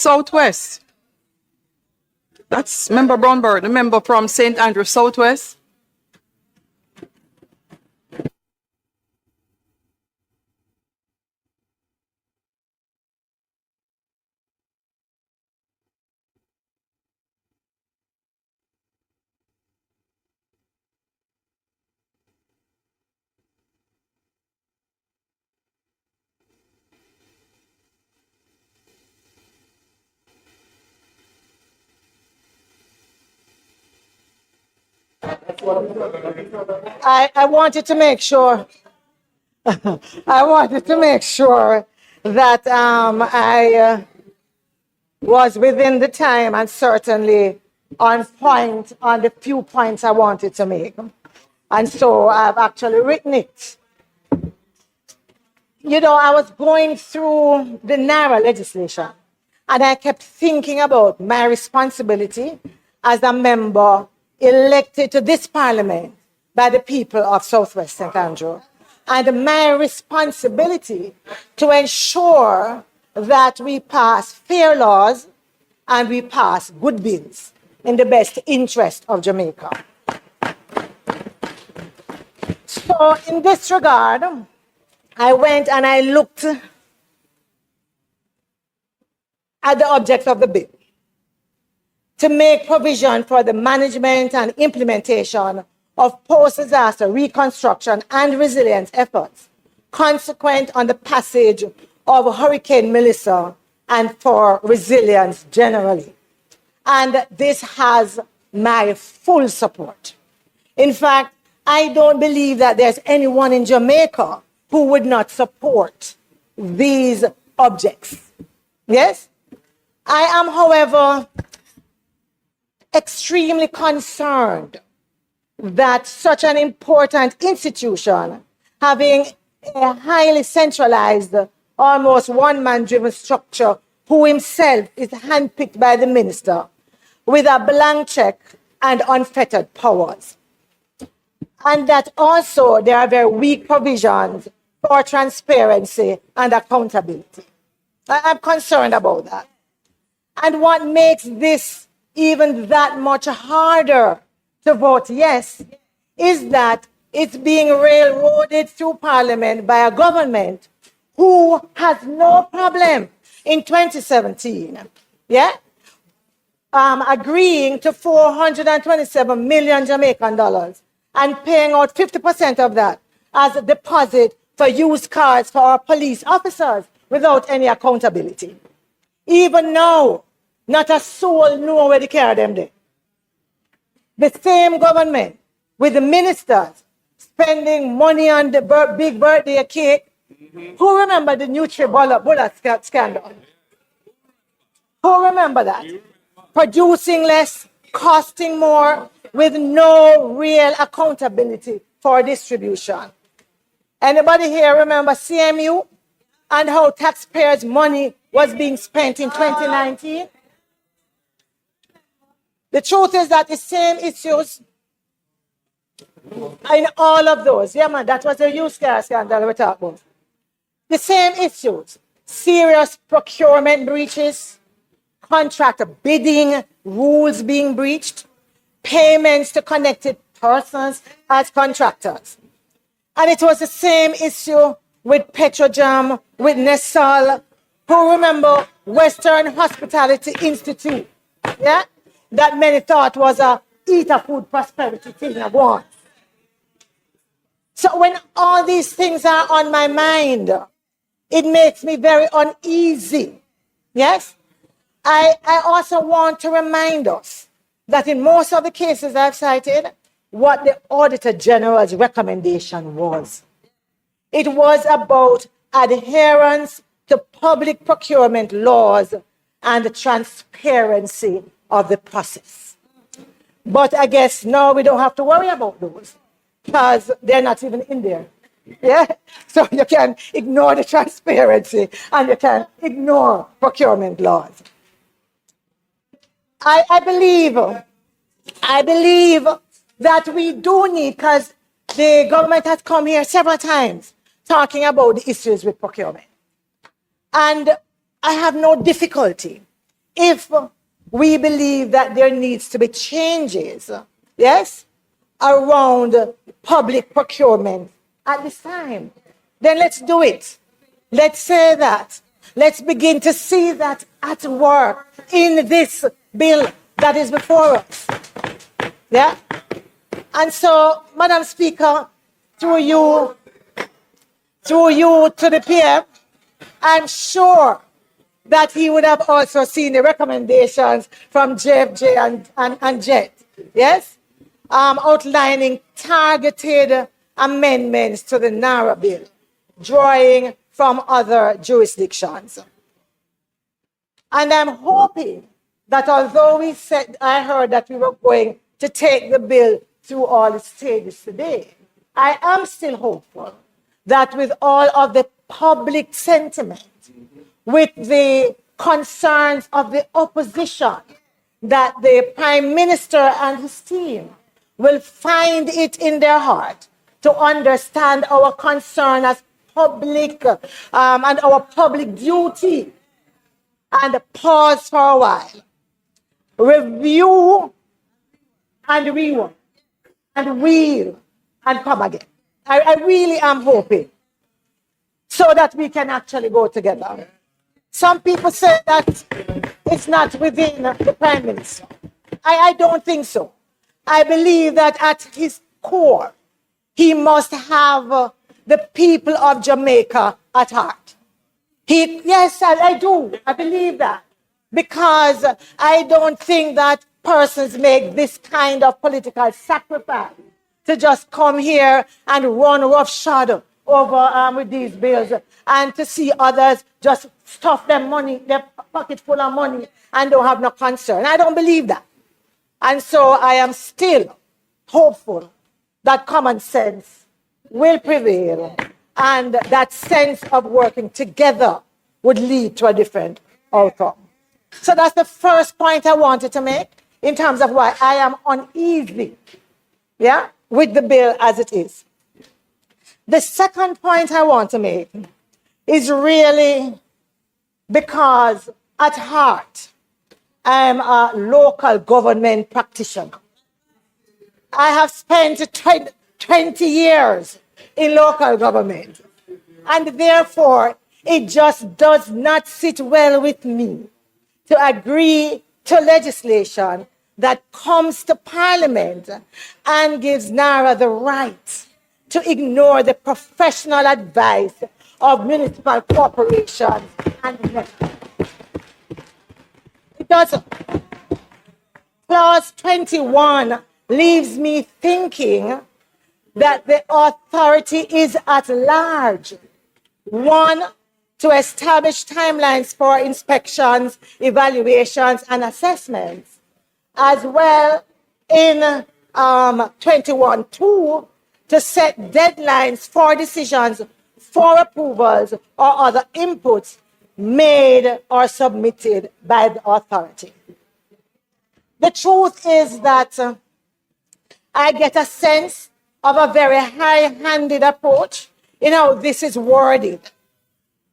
Southwest. That's Member Brownberg, the member from St. Andrew Southwest. I wanted to make sure, I wanted to make sure that I was within the time and certainly on point on the few points I wanted to make. And so I've actually written it. You know, I was going through the NARA legislation and I kept thinking about my responsibility as a member elected to this parliament by the people of Southwest St. Andrew, and my responsibility to ensure that we pass fair laws and we pass good bills in the best interest of Jamaica. So in this regard, I went and I looked at the object of the bill to make provision for the management and implementation of post-disaster reconstruction and resilience efforts consequent on the passage of Hurricane Melissa and for resilience generally. And this has my full support. In fact, I don't believe that there's anyone in Jamaica who would not support these objects. Yes? I am, however, extremely concerned that such an important institution, having a highly centralized, almost one-man driven structure, who himself is handpicked by the minister, with a blank check and unfettered powers. And that also there are very weak provisions for transparency and accountability. I'm concerned about that. And what makes this even that much harder to vote yes is that it's being railroaded through Parliament by a government who has no problem in 2017, agreeing to 427 million Jamaican dollars and paying out 50% of that as a deposit for used cars for our police officers without any accountability. Even now, not a soul know where they carry them there. The same government with the ministers spending money on the big birthday cake. Who remember the Nutri-Bullet scandal? Who remember that? Producing less, costing more, with no real accountability for distribution. Anybody here remember CMU and how taxpayers' money was being spent in 2019? The truth is that the same issues in all of those, that was a used car scandal we talked about. The same issues, serious procurement breaches, contract bidding rules being breached, payments to connected persons as contractors. And it was the same issue with Petrojam, with Nesal. Who remember Western Hospitality Institute? Yeah? That many thought was a eat a food prosperity thing of one. So when all these things are on my mind, it makes me very uneasy. Yes? I also want to remind us that in most of the cases I've cited, what the Auditor General's recommendation was. It was about adherence to public procurement laws and the transparency of the process. But I guess now we don't have to worry about those because they're not even in there. Yeah? So you can ignore the transparency and you can ignore procurement laws. I believe that we do need, because the government has come here several times talking about the issues with procurement. And I have no difficulty if we believe that there needs to be changes, yes, around public procurement at this time, then let's do it. Let's say that. Let's begin to see that at work in this bill that is before us. Yeah? And so, Madam Speaker, through you to the PM, I'm sure that he would have also seen the recommendations from JFJ and JET, yes? Outlining targeted amendments to the NARA bill, drawing from other jurisdictions. And I'm hoping that although I heard that we were going to take the bill through all the stages today, I am still hopeful that with all of the public sentiment, with the concerns of the opposition, that the Prime Minister and his team will find it in their heart to understand our concern as public and our public duty, and pause for a while, review and rework and wheel and come again. I really am hoping so that we can actually go together. Some people say that it's not within the Prime Minister. I don't think so. I believe that at his core, he must have the people of Jamaica at heart. Yes, I do. I believe that. Because I don't think that persons make this kind of political sacrifice to just come here and run roughshod over with these bills, and to see others just stuff their money, their pocket full of money, and don't have no concern. I don't believe that. And so I am still hopeful that common sense will prevail, and that sense of working together would lead to a different outcome. So that's the first point I wanted to make in terms of why I am uneasy, yeah, with the bill as it is. The second point I want to make is really because at heart, I'm a local government practitioner. I have spent 20 years in local government, and therefore it just does not sit well with me to agree to legislation that comes to Parliament and gives NARA the right to ignore the professional advice of municipal corporations and it doesn't. Clause 21 leaves me thinking that the authority is at large. One, to establish timelines for inspections, evaluations, and assessments, as well in 21.2 to set deadlines for decisions for approvals or other inputs made or submitted by the authority. The truth is that I get a sense of a very high-handed approach in how this is worded.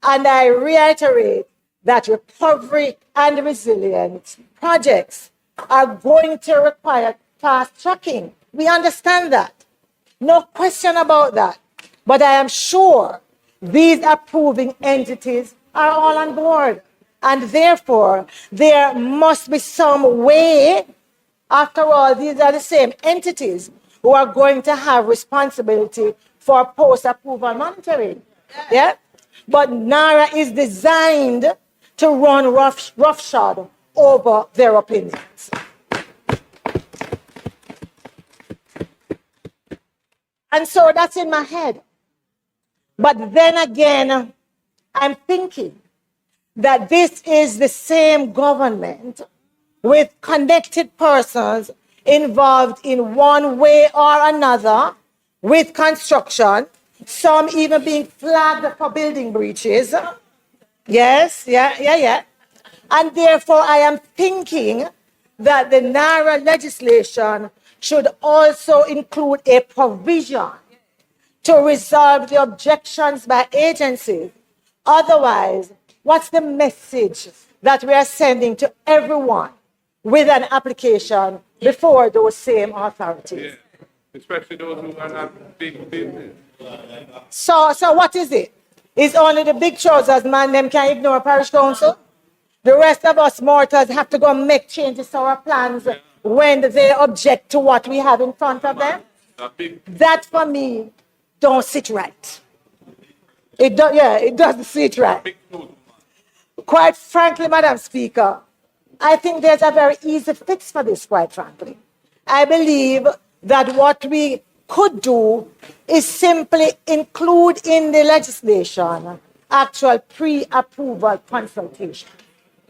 And I reiterate that recovery and resilience projects are going to require fast tracking. We understand that. No question about that. But I am sure these approving entities are all on board. And therefore, there must be some way, after all, these are the same entities who are going to have responsibility for post-approval monitoring. Yeah? But NARA is designed to run roughshod over their opinions. And so that's in my head. But then again, I'm thinking that this is the same government with connected persons involved in one way or another with construction, some even being flagged for building breaches. Yes, yeah. And therefore, I am thinking that the NARA legislation should also include a provision to resolve the objections by agencies. Otherwise, what's the message that we are sending to everyone with an application before those same authorities. Yeah, especially those who are not big business. So what is it? Is only the big trousers man them can ignore parish council? The rest of us mortals have to go and make changes to our plans when they object to what we have in front of them. That for me don't sit right. It doesn't sit right. Quite frankly, Madam Speaker, I think there's a very easy fix for this, quite frankly. I believe that what we could do is simply include in the legislation actual pre-approval consultation.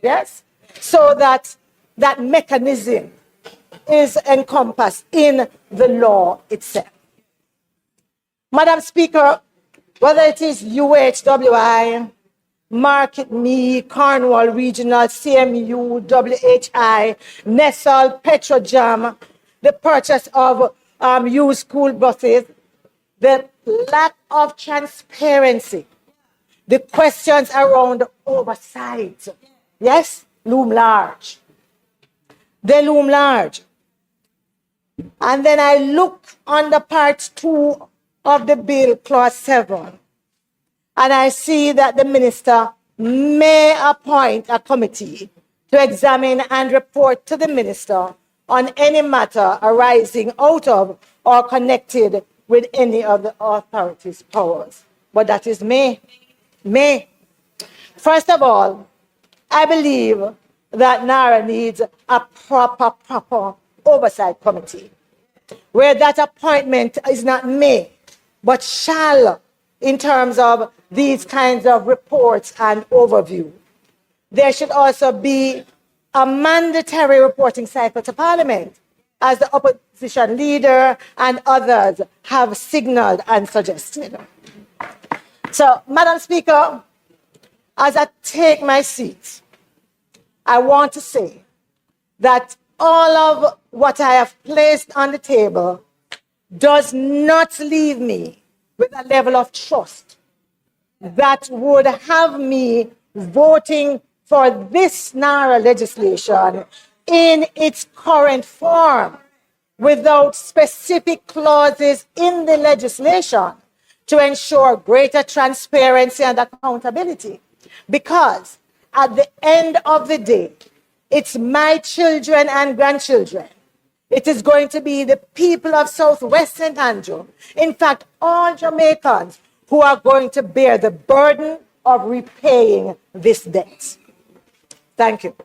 Yes? So that that mechanism is encompassed in the law itself. Madam Speaker, whether it is UHWI, Market Me, Cornwall Regional, CMU, WHI, Nestle, Petrojam, the purchase of used school buses, the lack of transparency, the questions around oversight, yes, loom large. They loom large. And then I look under part 2 of the bill, clause 7, and I see that the minister may appoint a committee to examine and report to the minister on any matter arising out of or connected with any of the authority's powers. But that is may. First of all, I believe that NARA needs a proper oversight committee, where that appointment is not may, but shall, in terms of these kinds of reports and overview. There should also be a mandatory reporting cycle to Parliament, as the opposition leader and others have signaled and suggested. So, Madam Speaker, as I take my seat, I want to say that all of what I have placed on the table does not leave me with a level of trust that would have me voting for this NARA legislation in its current form without specific clauses in the legislation to ensure greater transparency and accountability. Because at the end of the day, it's my children and grandchildren. It is going to be the people of Southwest St. Andrew, in fact, all Jamaicans, who are going to bear the burden of repaying this debt. Thank you.